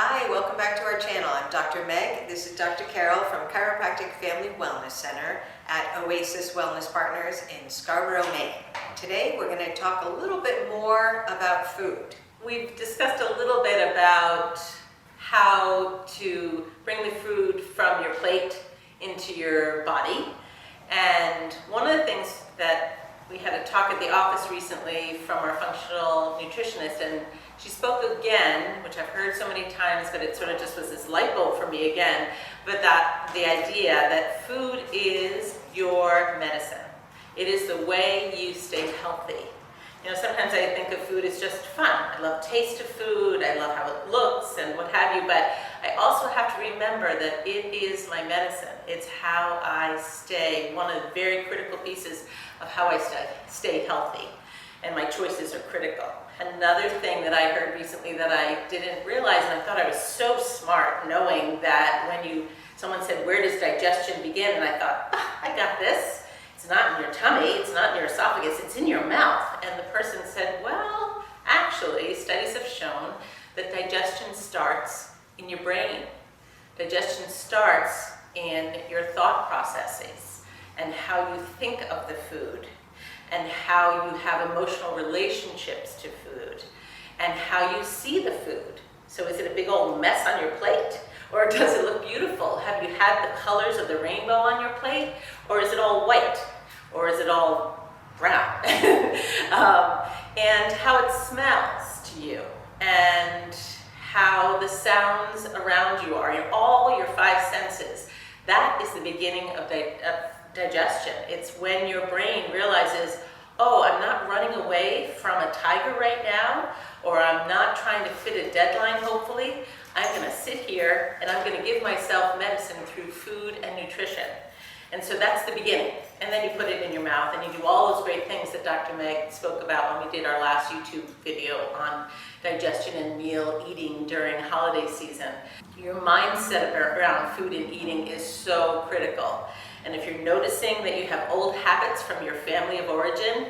Hi, welcome back to our channel. I'm Dr. Meg. This is Dr. Carroll from Chiropractic Family Wellness Center at Oasis Wellness Partners in Scarborough, Maine. Today we're going to talk a little bit more about food. We've discussed a little bit about how to bring the food from your plate into your body. And one of the things that we had a talk at the office recently from our functional nutritionist, and she spoke again, which I've heard so many times, but it sort of just was this light bulb for me again, but that the idea that food is your medicine. It is the way you stay healthy. You know, sometimes I think of food as just fun. I love taste of food, I love how it looks and what have you, but I also have to remember that it is my medicine. It's how I stay, one of the very critical pieces of how I stay healthy, and my choices are critical. Another thing that I heard recently that I didn't realize, and I thought I was so smart knowing that when someone said, where does digestion begin? And I thought, I got this. It's not in your tummy, it's not in your esophagus, it's in your mouth. And the person said, well, actually, studies have shown that digestion starts in your brain. Digestion starts in your thought processes and how you think of the food and how you have emotional relationships to food and how you see the food. So is it a big old mess on your plate? Or does it look beautiful? Have you had the colors of the rainbow on your plate? Or is it all white? Or is it all brown? And how it smells to you, and how the sounds around you are, all your five senses. That is the beginning of digestion. It's when your brain realizes, oh, I'm not running away from a tiger right now, or I'm not trying to fit a deadline, hopefully. I'm going to sit here and I'm going to give myself medicine through food and nutrition. And so that's the beginning. And then you put it in your mouth and you do all those great things that Dr. Meg spoke about when we did our last YouTube video on digestion and meal eating during holiday season. Your mindset around food and eating is so critical. And if you're noticing that you have old habits from your family of origin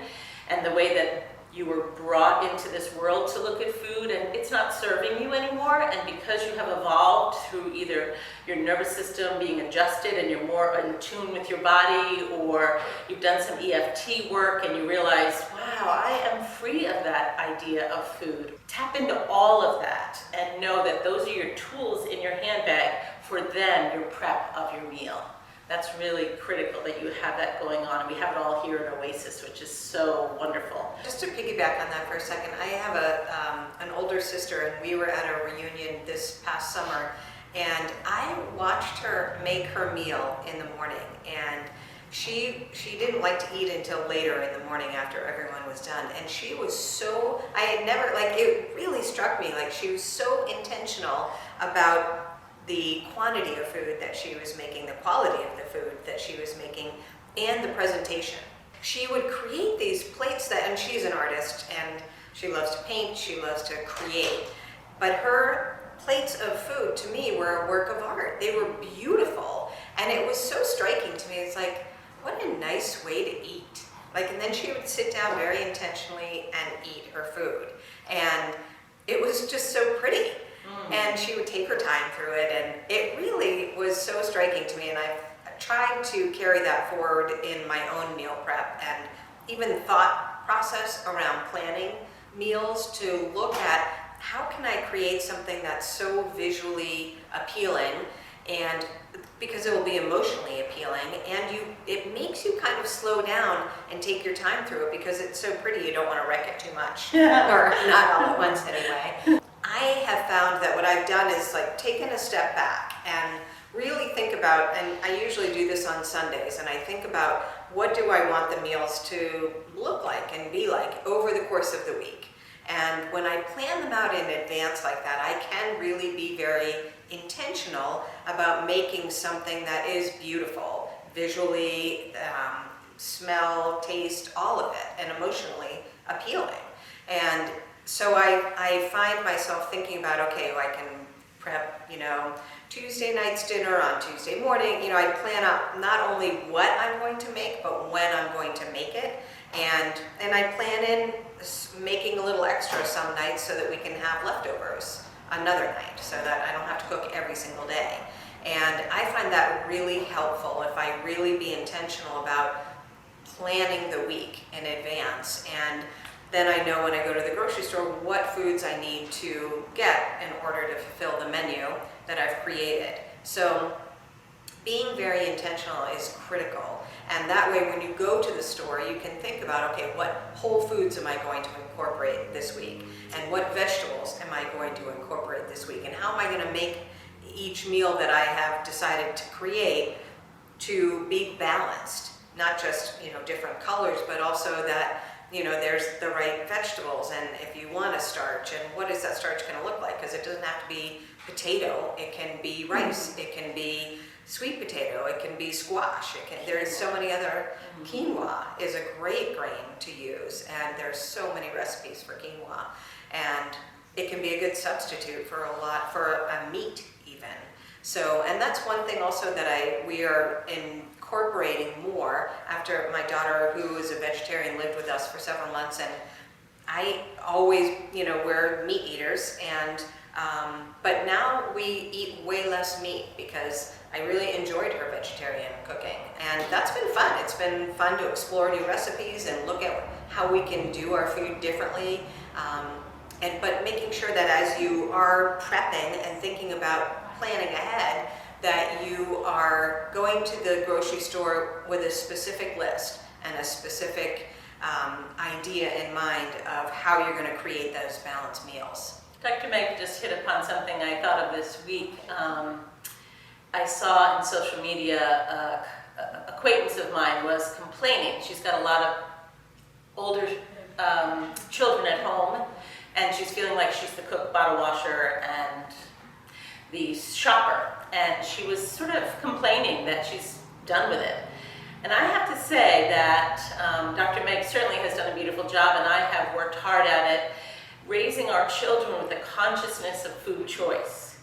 and the way that you were brought into this world to look at food and it's not serving you anymore, and because you have evolved through either your nervous system being adjusted and you're more in tune with your body, or you've done some EFT work and you realize, wow, I am free of that idea of food. Tap into all of that and know that those are your tools in your handbag for then your prep of your meal. That's really critical that you have that going on, and we have it all here at Oasis, which is so wonderful. Just to piggyback on that for a second, I have an older sister, and we were at a reunion this past summer, and I watched her make her meal in the morning, and she didn't like to eat until later in the morning after everyone was done, and she was so, I had never, it really struck me, she was so intentional about the quantity of food that she was making, the quality of the food that she was making, and the presentation. She would create these plates and she's an artist and she loves to paint, she loves to create, but her plates of food to me were a work of art. They were beautiful, and it was so striking to me. It's like, what a nice way to eat. And then she would sit down very intentionally and eat her food, and it was just so pretty. And she would take her time through it, and it really was so striking to me, and I've tried to carry that forward in my own meal prep and even thought process around planning meals, to look at how can I create something that's so visually appealing, and because it will be emotionally appealing, and it makes you kind of slow down and take your time through it because it's so pretty you don't want to wreck it too much, or not all at once anyway. I have found that what I've done is taken a step back and really think about, and I usually do this on Sundays, and I think about what do I want the meals to look like and be like over the course of the week. And when I plan them out in advance like that, I can really be very intentional about making something that is beautiful, visually, smell, taste, all of it, and emotionally appealing. And so I find myself thinking about, okay, I can prep, Tuesday night's dinner on Tuesday morning. I plan out not only what I'm going to make, but when I'm going to make it. And I plan in making a little extra some nights so that we can have leftovers another night so that I don't have to cook every single day. And I find that really helpful if I really be intentional about planning the week in advance. And then I know when I go to the grocery store what foods I need to get in order to fulfill the menu that I've created. So being very intentional is critical. And that way when you go to the store, you can think about, okay, what whole foods am I going to incorporate this week? And what vegetables am I going to incorporate this week? And how am I going to make each meal that I have decided to create to be balanced? Not just, different colors, but also that, there's the right vegetables, and if you want a starch, and what is that starch going to look like? Because it doesn't have to be potato, it can be rice, it can be sweet potato, it can be squash, there's so many other, quinoa is a great grain to use, and there's so many recipes for quinoa, and it can be a good substitute for a meat even. So, and that's one thing also that we are incorporating more after my daughter, who is a vegetarian, lived with us for several months, and I always, we're meat eaters, and but now we eat way less meat because I really enjoyed her vegetarian cooking, and that's been fun. It's been fun to explore new recipes and look at how we can do our food differently, but making sure that as you are prepping and thinking about planning ahead, that you are going to the grocery store with a specific list and a specific idea in mind of how you're going to create those balanced meals. Dr. Meg just hit upon something I thought of this week. I saw in social media an acquaintance of mine was complaining. She's got a lot of older children at home, and she's feeling like she's the cook, bottle washer, and the shopper. And she was sort of complaining that she's done with it. And I have to say that Dr. Meg certainly has done a beautiful job, and I have worked hard at it, raising our children with a consciousness of food choice.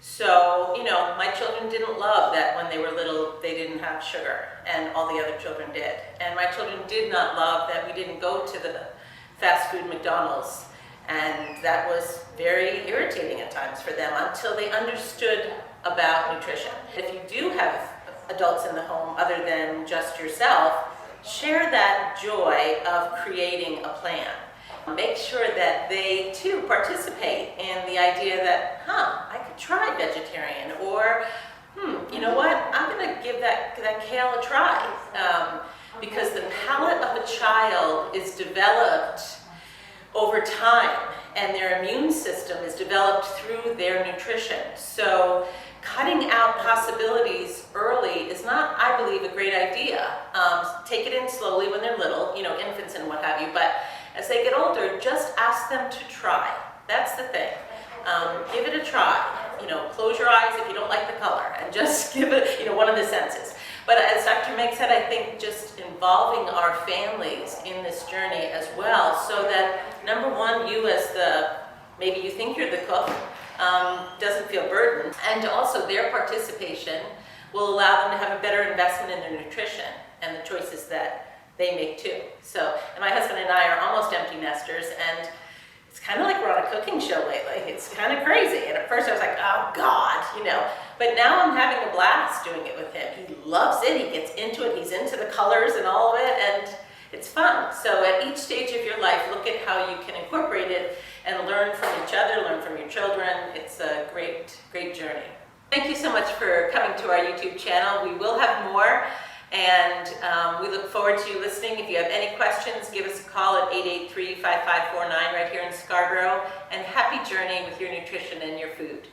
So, my children didn't love that when they were little they didn't have sugar, and all the other children did. And my children did not love that we didn't go to the fast food McDonald's, and that was very irritating at times for them until they understood about nutrition. If you do have adults in the home other than just yourself, share that joy of creating a plan. Make sure that they too participate in the idea that, I could try vegetarian, or, you know what, I'm going to give that kale a try. Because the palate of a child is developed over time, and their immune system is developed through their nutrition. So cutting out possibilities early is not, I believe, a great idea. Take it in slowly when they're little, infants and what have you, but as they get older, just ask them to try. That's the thing. Give it a try. Close your eyes if you don't like the color, and just give it, one of the senses. But as Dr. Meg said, I think just involving our families in this journey as well, so that, number one, you as maybe you think you're the cook, doesn't feel burdened, and also their participation will allow them to have a better investment in their nutrition and the choices that they make too. So, and my husband and I are almost empty nesters, and it's kind of like we're on a cooking show lately. It's kind of crazy. And at first I was like, oh God, but now I'm having a blast doing it with him. He loves it, he gets into it, he's into the colors and all of it, and it's fun. So at each stage of your life, look at how you can incorporate it and learn from each other, learn from your children. It's a great, great journey. Thank you so much for coming to our YouTube channel. We will have more, and we look forward to you listening. If you have any questions, give us a call at 883-5549 right here in Scarborough, and happy journey with your nutrition and your food.